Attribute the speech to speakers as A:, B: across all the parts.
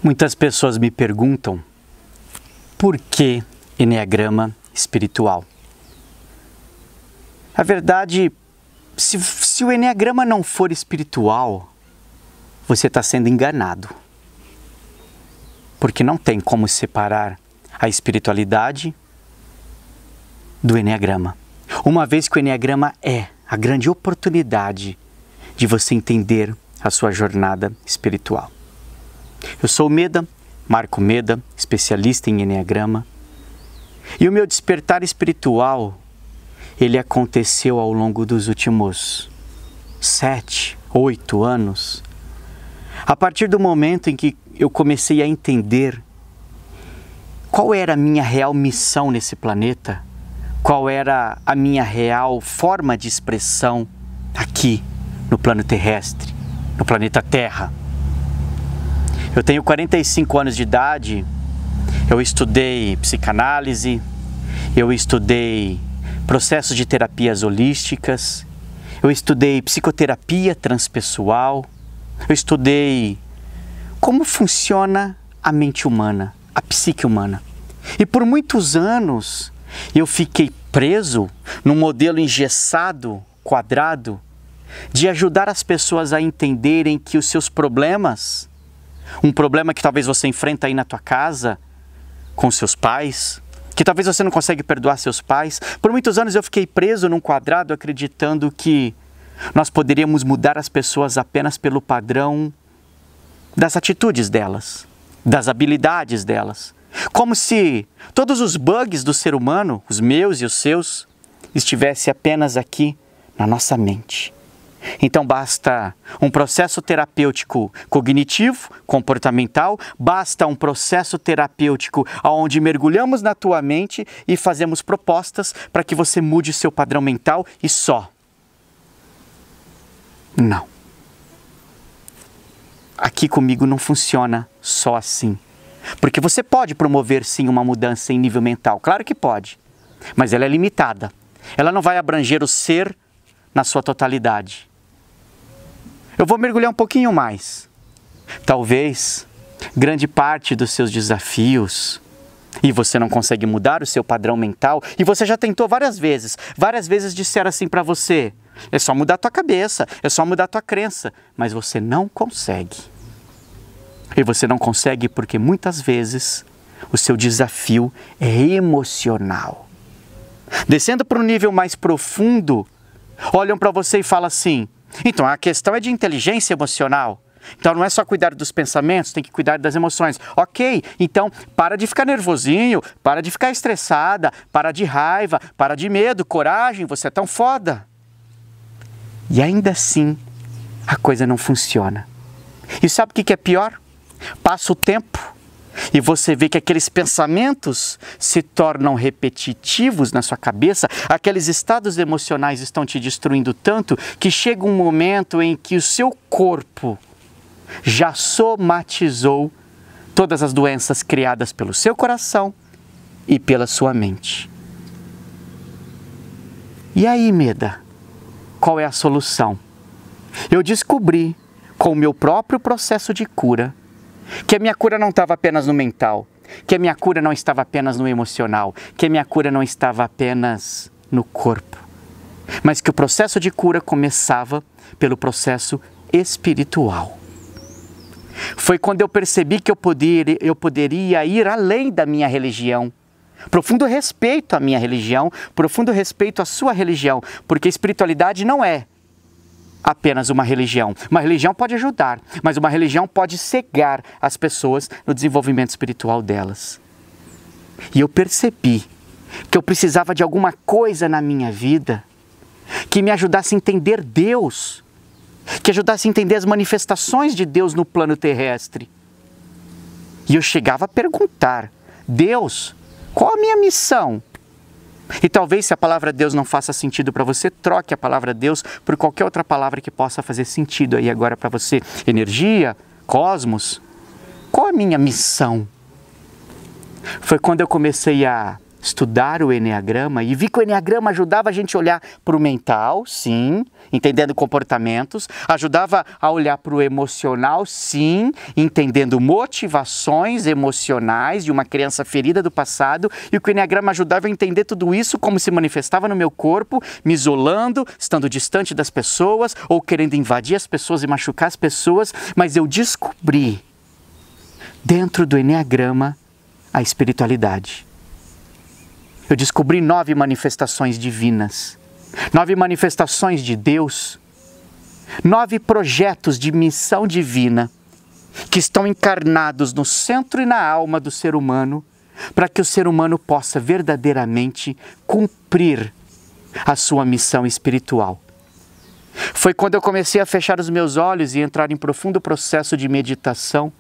A: Muitas pessoas me perguntam por que Enneagrama espiritual. A verdade, se o Enneagrama não for espiritual, você está sendo enganado. Porque não tem como separar a espiritualidade do Enneagrama. Uma vez que o Enneagrama é a grande oportunidade de você entender a sua jornada espiritual. Eu sou o Meda, Marco Meda, especialista em Enneagrama. E o meu despertar espiritual, ele aconteceu ao longo dos últimos 7, 8 anos. A partir do momento em que eu comecei a entender qual era a minha real missão nesse planeta, qual era a minha real forma de expressão aqui no plano terrestre, no planeta Terra. Eu tenho 45 anos de idade, eu estudei psicanálise, eu estudei processos de terapias holísticas, eu estudei psicoterapia transpessoal, eu estudei como funciona a mente humana, a psique humana. E por muitos anos eu fiquei preso num modelo engessado, quadrado, de ajudar as pessoas a entenderem que os seus problemas, um problema que talvez você enfrenta aí na tua casa, com seus pais, que talvez você não consegue perdoar seus pais. Por muitos anos eu fiquei preso num quadrado acreditando que nós poderíamos mudar as pessoas apenas pelo padrão das atitudes delas, das habilidades delas. Como se todos os bugs do ser humano, os meus e os seus, estivessem apenas aqui na nossa mente. Então basta um processo terapêutico cognitivo, comportamental, basta um processo terapêutico onde mergulhamos na tua mente e fazemos propostas para que você mude o seu padrão mental e só. Não. Aqui comigo não funciona só assim. Porque você pode promover sim uma mudança em nível mental, claro que pode, mas ela é limitada. Ela não vai abranger o ser na sua totalidade. Eu vou mergulhar um pouquinho mais. Talvez grande parte dos seus desafios, e você não consegue mudar o seu padrão mental, e você já tentou várias vezes disseram assim para você, é só mudar a tua cabeça, é só mudar a tua crença, mas você não consegue. E você não consegue porque muitas vezes o seu desafio é emocional. Descendo para um nível mais profundo, olham para você e falam assim, então a questão é de inteligência emocional. Então não é só cuidar dos pensamentos, tem que cuidar das emoções. Ok, então para de ficar nervosinho, para de ficar estressada, para de raiva, para de medo, coragem, você é tão foda. E ainda assim, a coisa não funciona. E sabe o que é pior? Passa o tempo e você vê que aqueles pensamentos se tornam repetitivos na sua cabeça, aqueles estados emocionais estão te destruindo tanto que chega um momento em que o seu corpo já somatizou todas as doenças criadas pelo seu coração e pela sua mente. E aí, Meda, qual é a solução? Eu descobri com o meu próprio processo de cura que a minha cura não estava apenas no mental, que a minha cura não estava apenas no emocional, que a minha cura não estava apenas no corpo, mas que o processo de cura começava pelo processo espiritual. Foi quando eu percebi que eu poderia ir além da minha religião. Profundo respeito à minha religião, profundo respeito à sua religião, porque a espiritualidade não é apenas uma religião. Uma religião pode ajudar, mas uma religião pode cegar as pessoas no desenvolvimento espiritual delas. E eu percebi que eu precisava de alguma coisa na minha vida que me ajudasse a entender Deus, que ajudasse a entender as manifestações de Deus no plano terrestre. E eu chegava a perguntar, Deus, qual a minha missão? E talvez se a palavra Deus não faça sentido para você, troque a palavra Deus por qualquer outra palavra que possa fazer sentido aí agora para você. Energia, cosmos, qual a minha missão? Foi quando eu comecei a estudar o Enneagrama e vi que o Enneagrama ajudava a gente a olhar para o mental, sim, entendendo comportamentos, ajudava a olhar para o emocional, sim, entendendo motivações emocionais de uma criança ferida do passado, e que o Enneagrama ajudava a entender tudo isso como se manifestava no meu corpo, me isolando, estando distante das pessoas ou querendo invadir as pessoas e machucar as pessoas, mas eu descobri dentro do Enneagrama a espiritualidade. Eu descobri 9 manifestações divinas, 9 manifestações de Deus, 9 projetos de missão divina que estão encarnados no centro e na alma do ser humano, para que o ser humano possa verdadeiramente cumprir a sua missão espiritual. Foi quando eu comecei a fechar os meus olhos e entrar em profundo processo de meditação,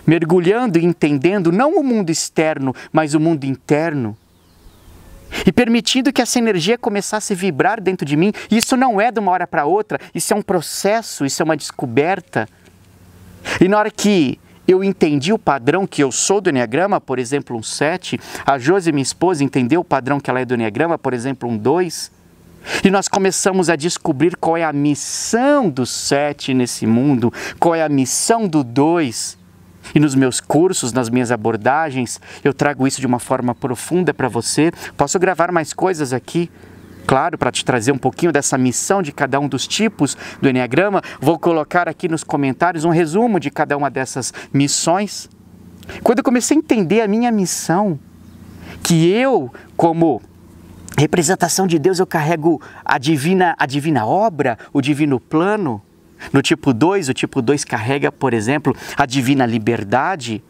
A: mergulhando e entendendo não o mundo externo, mas o mundo interno, e permitindo que essa energia começasse a vibrar dentro de mim. Isso não é de uma hora para outra, isso é um processo, isso é uma descoberta. E na hora que eu entendi o padrão que eu sou do Enneagrama, por exemplo, um 7, a Josi, minha esposa, entendeu o padrão que ela é do Enneagrama, por exemplo, um 2, e nós começamos a descobrir qual é a missão do 7 nesse mundo, qual é a missão do 2. E nos meus cursos, nas minhas abordagens, eu trago isso de uma forma profunda para você. Posso gravar mais coisas aqui, claro, para te trazer um pouquinho dessa missão de cada um dos tipos do Enneagrama. Vou colocar aqui nos comentários um resumo de cada uma dessas missões. Quando eu comecei a entender a minha missão, que eu, como representação de Deus, eu carrego a divina obra, o divino plano. No tipo 2, o tipo 2 carrega, por exemplo, a divina liberdade.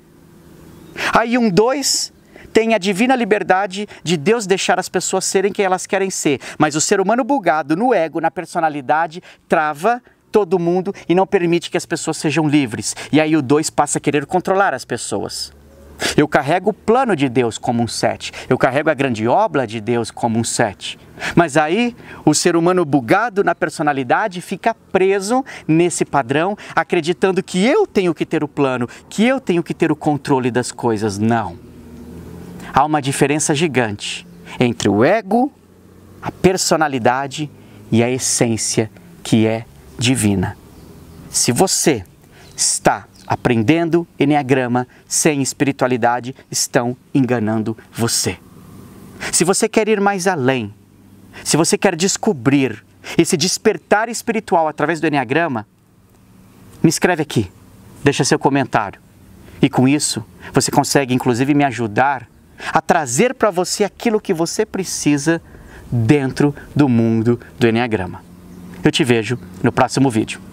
A: Aí um 2 tem a divina liberdade de Deus deixar as pessoas serem quem elas querem ser. Mas o ser humano bugado no ego, na personalidade, trava todo mundo e não permite que as pessoas sejam livres. E aí o 2 passa a querer controlar as pessoas. Eu carrego o plano de Deus como um 7. Eu carrego a grande obra de Deus como um 7. Mas aí o ser humano bugado na personalidade fica preso nesse padrão, acreditando que eu tenho que ter o plano, que eu tenho que ter o controle das coisas. Não. Há uma diferença gigante entre o ego, a personalidade e a essência que é divina. Se você está aprendendo Enneagrama sem espiritualidade, estão enganando você. Se você quer ir mais além, se você quer descobrir esse despertar espiritual através do Enneagrama, me escreve aqui, deixa seu comentário. E com isso, você consegue inclusive me ajudar a trazer para você aquilo que você precisa dentro do mundo do Enneagrama. Eu te vejo no próximo vídeo.